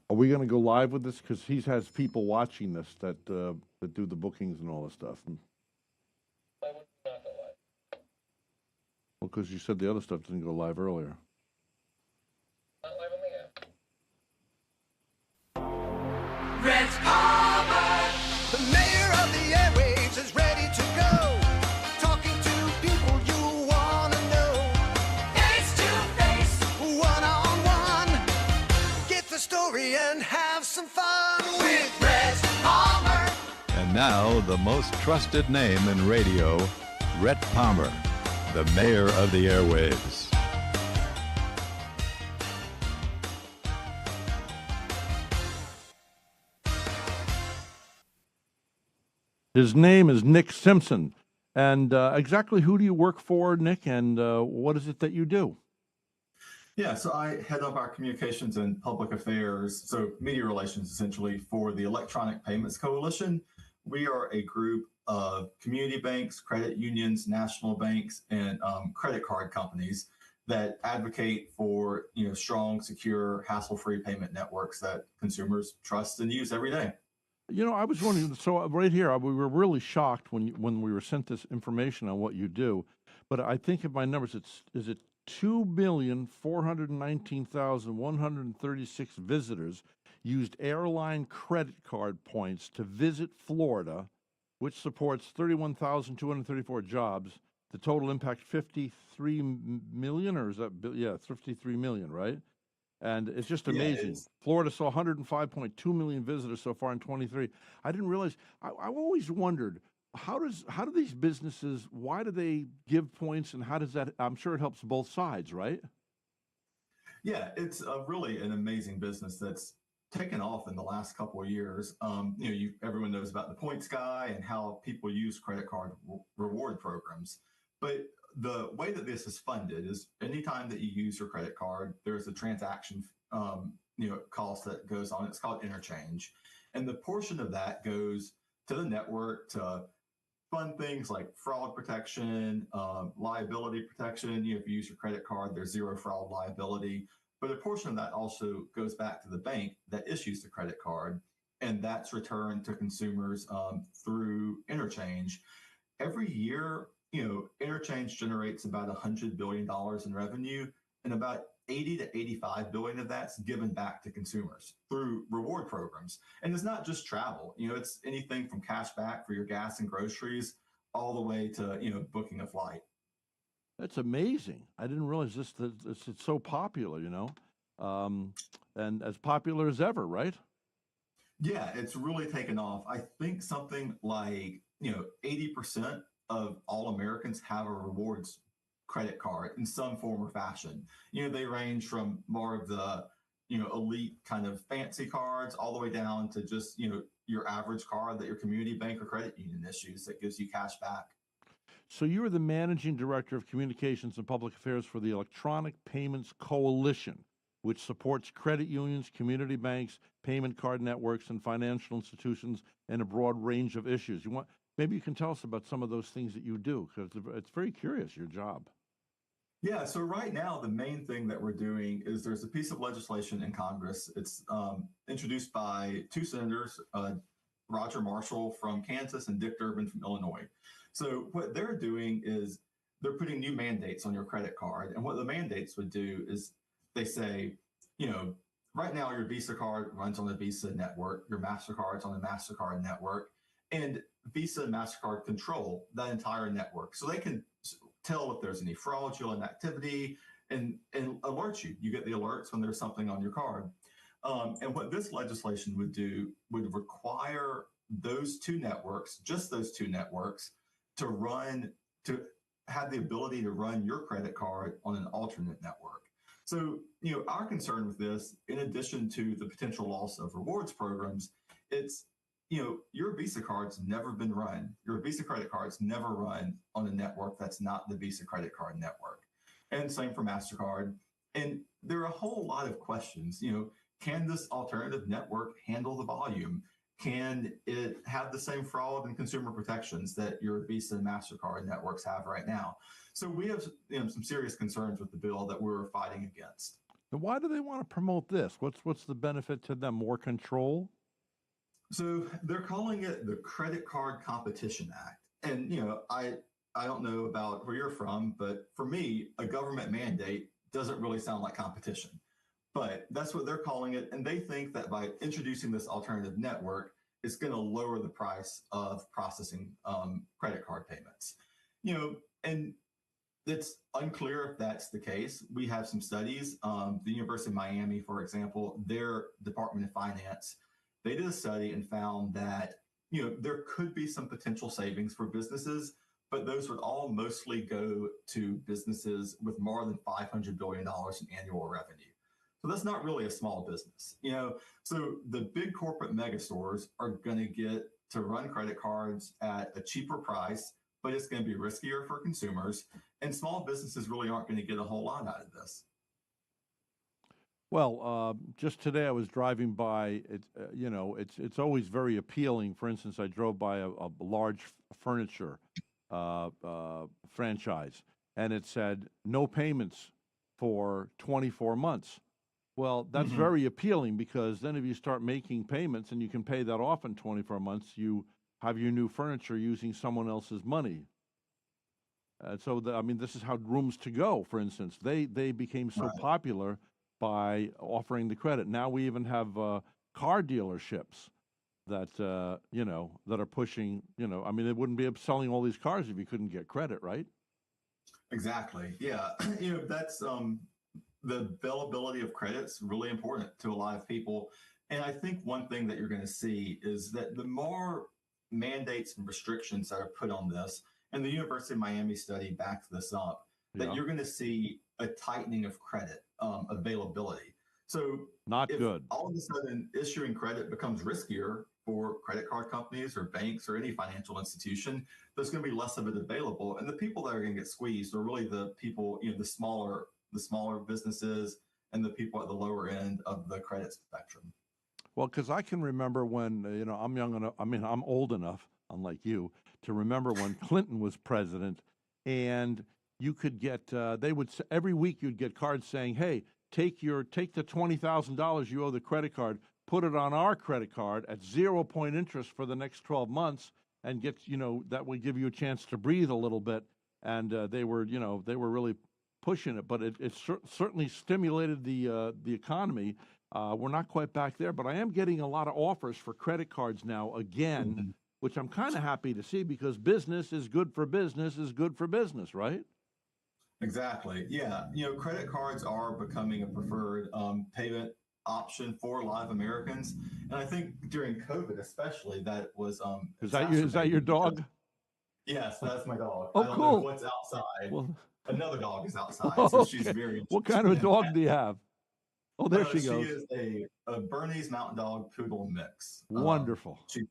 Are we going to go live with this? Because he has people watching this that do the bookings and all this stuff. Well, because you said the other stuff didn't go live earlier. Rhett Palmer, the mayor of the airwaves, is ready to go. Talking to people you want to know. Face to face, one on one. Get the story and have some fun with Rhett Palmer. And now, the most trusted name in radio, Rhett Palmer, the mayor of the airwaves. His name is Nick Simpson. And exactly who do you work for, Nick, and what is it that you do? Yeah, so I head up our communications and public affairs, so media relations essentially, for the Electronic Payments Coalition. We are a group of community banks, credit unions, national banks, and credit card companies that advocate for strong, secure, hassle-free payment networks that consumers trust and use every day. I was wondering. So right here, we were really shocked when we were sent this information on what you do. But I think if my numbers, is it 2,419,136 visitors used airline credit card points to visit Florida, which supports 31,234 jobs. The total impact 53 million, or is that 53 million, right? And it's just amazing. It's, Florida saw 105.2 million visitors so far in 23. I didn't realize. I always wondered how do these businesses, why do they give points, and how does that? I'm sure it helps both sides, right? yeah, it's really an amazing business that's taken off in the last couple of years. Everyone knows about the points guy and how people use credit card reward programs, but the way that this is funded is anytime that you use your credit card, there's a transaction, cost that goes on. It's called interchange, and the portion of that goes to the network to fund things like fraud protection, liability protection. If you use your credit card, there's zero fraud liability. But a portion of that also goes back to the bank that issues the credit card, and that's returned to consumers through interchange. Every year, interchange generates about $100 billion in revenue, and about 80 to 85 billion of that's given back to consumers through reward programs. And it's not just travel. It's anything from cash back for your gas and groceries all the way to, booking a flight. That's amazing. I didn't realize that it's so popular, and as popular as ever, right? Yeah, it's really taken off. I think something like, 80% of all Americans have a rewards credit card in some form or fashion. They range from more of the, elite kind of fancy cards all the way down to just, your average card that your community bank or credit union issues that gives you cash back. So you are the managing director of communications and public affairs for the Electronic Payments Coalition, which supports credit unions, community banks, payment card networks, and financial institutions in a broad range of issues. Maybe you can tell us about some of those things that you do, because it's very curious, your job. Yeah, so right now, the main thing that we're doing is there's a piece of legislation in Congress. It's introduced by two senators, Roger Marshall from Kansas and Dick Durbin from Illinois. So what they're doing is they're putting new mandates on your credit card. And what the mandates would do is they say, right now your Visa card runs on the Visa network, your MasterCard's on the MasterCard network, and Visa and MasterCard control that entire network. So they can tell if there's any fraudulent activity and alert you. You get the alerts when there's something on your card. And what this legislation would do would require those two networks, just those two networks, to have the ability to run your credit card on an alternate network. So, our concern with this, in addition to the potential loss of rewards programs, it's, your Visa card's never been run. Your Visa credit card's never run on a network that's not the Visa credit card network. And same for MasterCard. And there are a whole lot of questions. Can this alternative network handle the volume? Can it have the same fraud and consumer protections that your Visa and MasterCard networks have right now? So we have some serious concerns with the bill that we're fighting against. Now, why do they want to promote this? What's the benefit to them? More control? So they're calling it the Credit Card Competition Act. And, I don't know about where you're from, but for me, a government mandate doesn't really sound like competition. But that's what they're calling it. And they think that by introducing this alternative network, it's going to lower the price of processing credit card payments. And it's unclear if that's the case. We have some studies. The University of Miami, for example, their Department of Finance, they did a study and found that there could be some potential savings for businesses, but those would all mostly go to businesses with more than $500 billion in annual revenue. So that's not really a small business. So the big corporate mega stores are going to get to run credit cards at a cheaper price, but it's going to be riskier for consumers, and small businesses really aren't going to get a whole lot out of this. Well, just today I was driving by. It's always very appealing. For instance, I drove by a large furniture franchise, and it said no payments for 24 months. Well, that's very appealing, because then if you start making payments and you can pay that off in 24 months, you have your new furniture using someone else's money. So, this is how rooms to go, for instance, they became so Right. popular by offering the credit. Now we even have car dealerships that that are pushing. They wouldn't be selling all these cars if you couldn't get credit, right? Exactly. Yeah. That's the availability of credit's really important to a lot of people. And I think one thing that you're going to see is that the more mandates and restrictions that are put on this, and the University of Miami study backs this up, that Yeah, you're going to see a tightening of credit availability. So not if good. all of a sudden issuing credit becomes riskier for credit card companies or banks or any financial institution, there's going to be less of it available. And the people that are going to get squeezed are really the people, the smaller businesses and the people at the lower end of the credit spectrum. Well, because I can remember when I'm young enough. I'm old enough, unlike you, to remember when Clinton was president, and you could get. They would every week you'd get cards saying, "Hey, take the $20,000 you owe the credit card, put it on our credit card at 0% interest for the next 12 months, and that would give you a chance to breathe a little bit." And they were really pushing it, but it certainly stimulated the economy. We're not quite back there, but I am getting a lot of offers for credit cards now again, Mhm. which I'm kind of happy to see, because business is good for business is good for business, right? Exactly. Yeah. Credit cards are becoming a preferred payment option for a lot of Americans. And I think during COVID, especially, that was Is that your exacerbated because, dog? yes, that's my dog. Oh, I don't know cool. what's outside. Well, Another dog is outside, so she's okay. very What kind interested of a in dog that. do you have? Oh, there she She goes. is a Bernese Mountain Dog Poodle mix. Wonderful. She's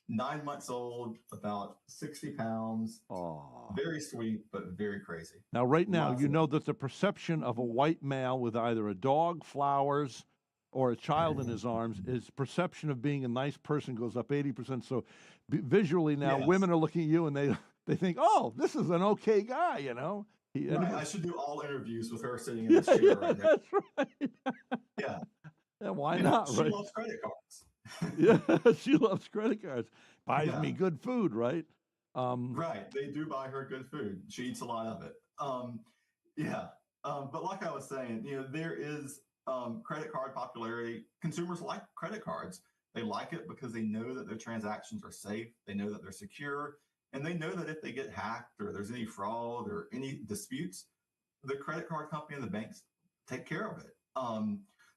9 months old, about 60 pounds, Oh. very sweet, but very crazy. Now, right now, Lots you of know that the perception of a white male with either a dog, flowers, or a child in his arms, his perception of being a nice person goes up 80%. So visually now, Yes. women are looking at you and they think, oh, this is an okay guy, Right. Anybody? I should do all interviews with her sitting in Yeah, this chair yeah, right now. that's right. Yeah. Yeah, why not, She right? loves credit cards. Yeah, she loves credit cards. Buys me Yeah. good food, right? Um, Right. They do buy her good food. She eats a lot of it. Yeah. But like I was saying, there is credit card popularity. Consumers like credit cards. They like it because they know that their transactions are safe. They know that they're secure. And they know that if they get hacked or there's any fraud or any disputes, the credit card company and the banks take care of it.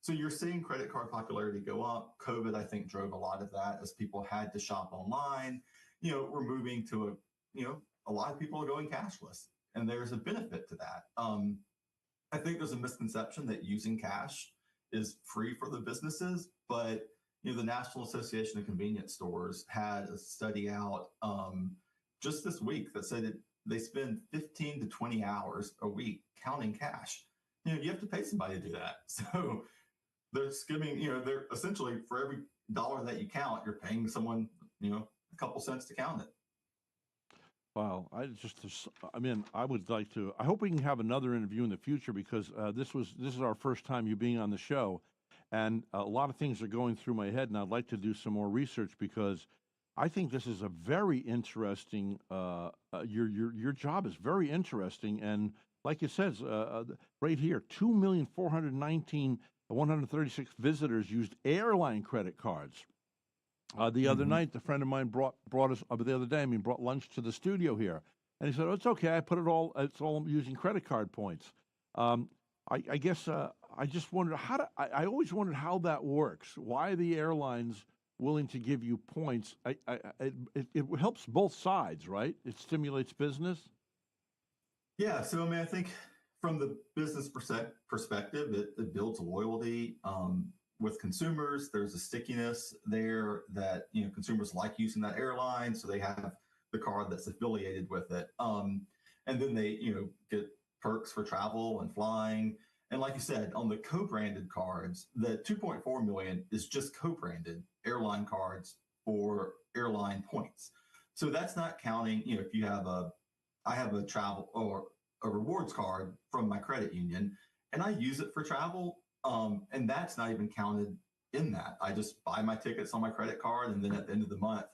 So you're seeing credit card popularity go up. COVID, I think, drove a lot of that as people had to shop online. We're moving to a lot of people are going cashless, and there's a benefit to that. I think there's a misconception that using cash is free for the businesses, but the National Association of Convenience Stores had a study out just this week that said they spend 15 to 20 hours a week counting cash. You have to pay somebody to do that. So they're skimming, they're essentially for every dollar that you count, you're paying someone, a couple cents to count it. Wow, I mean, I would like to. I hope we can have another interview in the future because this is our first time you being on the show, and a lot of things are going through my head, and I'd like to do some more research because I think this is a very interesting. Your job is very interesting, and like it says right here, 2,419,136 visitors used airline credit cards. The other Hmm. night, a friend of mine brought us the other day. I mean, brought lunch to the studio here, and he said, "Oh, it's okay. I put it all. It's all using credit card points." Um, I guess I just wondered I always wondered how that works. Why are the airlines willing to give you points? It helps both sides, right? It stimulates business. Yeah, so I mean, I think from the business perspective, it builds loyalty with consumers. There's a stickiness there that consumers like using that airline, so they have the card that's affiliated with it, and then they get perks for travel and flying. And like you said, on the co-branded cards, the 2.4 million is just co-branded airline cards for airline points. So that's not counting. If you have I have a travel or a rewards card from my credit union, and I use it for travel. And that's not even counted in that. I just buy my tickets on my credit card, and then at the end of the month,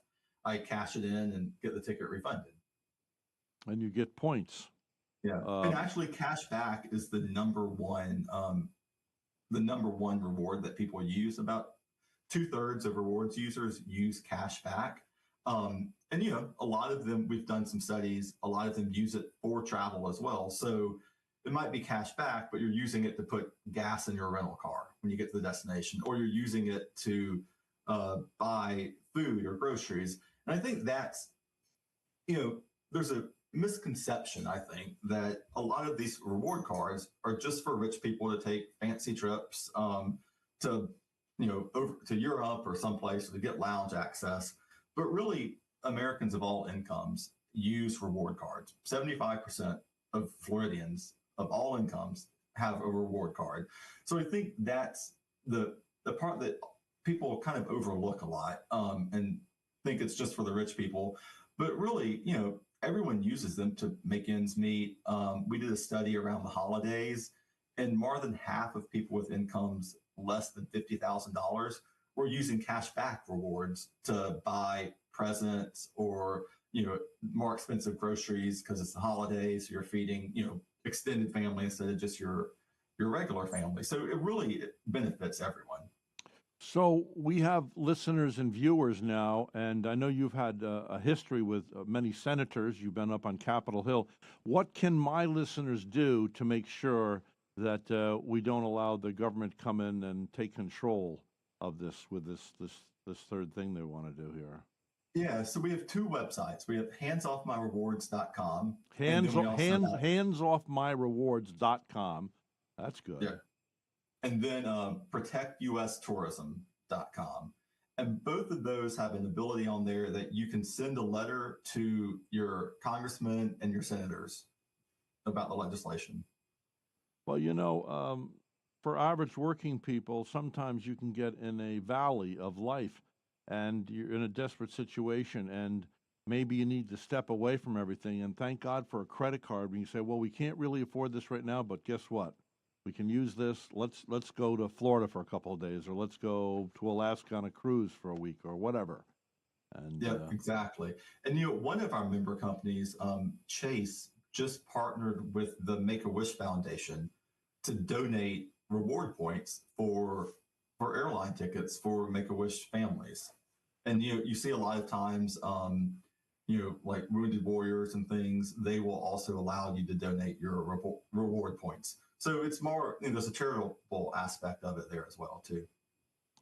I cash it in and get the ticket refunded. And you get points. Yeah, and Um, actually, cash back is the number one reward that people use. About 2/3 of rewards users use cash back. And a lot of them, we've done some studies, a lot of them use it for travel as well. So it might be cash back, but you're using it to put gas in your rental car when you get to the destination, or you're using it to buy food or groceries. And I think there's a misconception, I think, that a lot of these reward cards are just for rich people to take fancy trips to, over to Europe or someplace to get lounge access. But really, Americans of all incomes use reward cards. 75% of Floridians of all incomes have a reward card. So I think that's the part that people kind of overlook a lot and think it's just for the rich people. But really, everyone uses them to make ends meet. We did a study around the holidays, and more than half of people with incomes less than $50,000 were using cash back rewards to buy presents or more expensive groceries because it's the holidays. So you're feeding extended family instead of just your regular family. So it benefits everyone. So we have listeners and viewers now, and I know you've had a history with many senators. You've been up on Capitol Hill. What can my listeners do to make sure that we don't allow the government come in and take control of this with this third thing they want to do here? Yeah, so we have two websites. We have handsoffmyrewards.com, and Hands then we o- also hands have, handsoffmyrewards.com. That's good. yeah, and then protectustourism.com. And both of those have an ability on there that you can send a letter to your congressmen and your senators about the legislation. Well, for average working people, sometimes you can get in a valley of life and you're in a desperate situation and maybe you need to step away from everything. And thank God for a credit card when you say, well, we can't really afford this right now, but guess what? We can use this. Let's go to Florida for a couple of days, or let's go to Alaska on a cruise for a week, or whatever. And Yeah, exactly. And one of our member companies, Chase, just partnered with the Make a Wish Foundation to donate reward points for airline tickets for Make a Wish families. And you see a lot of times, like Wounded Warriors and things, they will also allow you to donate your reward points. So it's more, there's a charitable aspect of it there as well too.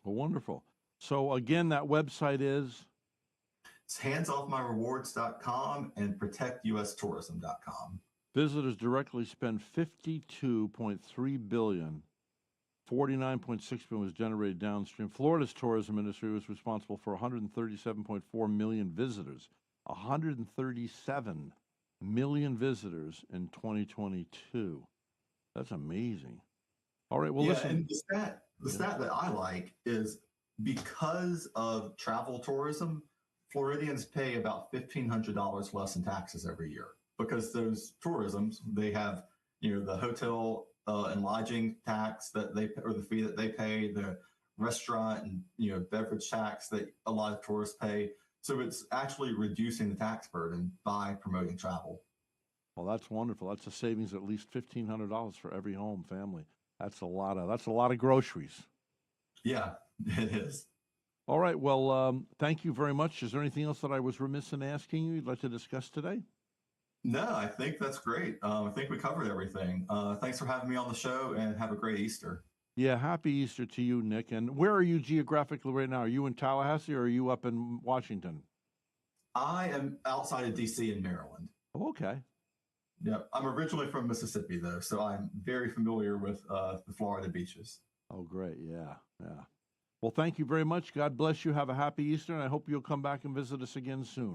well, wonderful. So again, that website is. It's handsoffmyrewards.com and protectustourism.com. Visitors directly spend 52.3 billion. 49.6 billion was generated downstream. Florida's tourism industry was responsible for 137.4 million visitors. 137 million visitors in 2022. That's amazing. All right, well, Yeah, listen. and the stat that I like is because of travel tourism, Floridians pay about $1,500 less in taxes every year because those tourisms, they have, the hotel and lodging tax that they, or the fee that they pay, the restaurant and, beverage tax that a lot of tourists pay. So it's actually reducing the tax burden by promoting travel. Well, that's wonderful. That's a savings at least $1,500 for every home family. That's a lot of groceries. Yeah, it is. All right. Well, thank you very much. Is there anything else that I was remiss in asking you you'd like to discuss today? No, I think that's great. I think we covered everything. Thanks for having me on the show, and have a great Easter. Yeah, happy Easter to you, Nick. And where are you geographically right now? Are you in Tallahassee or are you up in Washington? I am outside of DC in Maryland. Oh, okay. Yeah, I'm originally from Mississippi, though, so I'm very familiar with the Florida beaches. Oh, great. Yeah, yeah. Well, thank you very much. God bless you. Have a happy Easter, and I hope you'll come back and visit us again soon.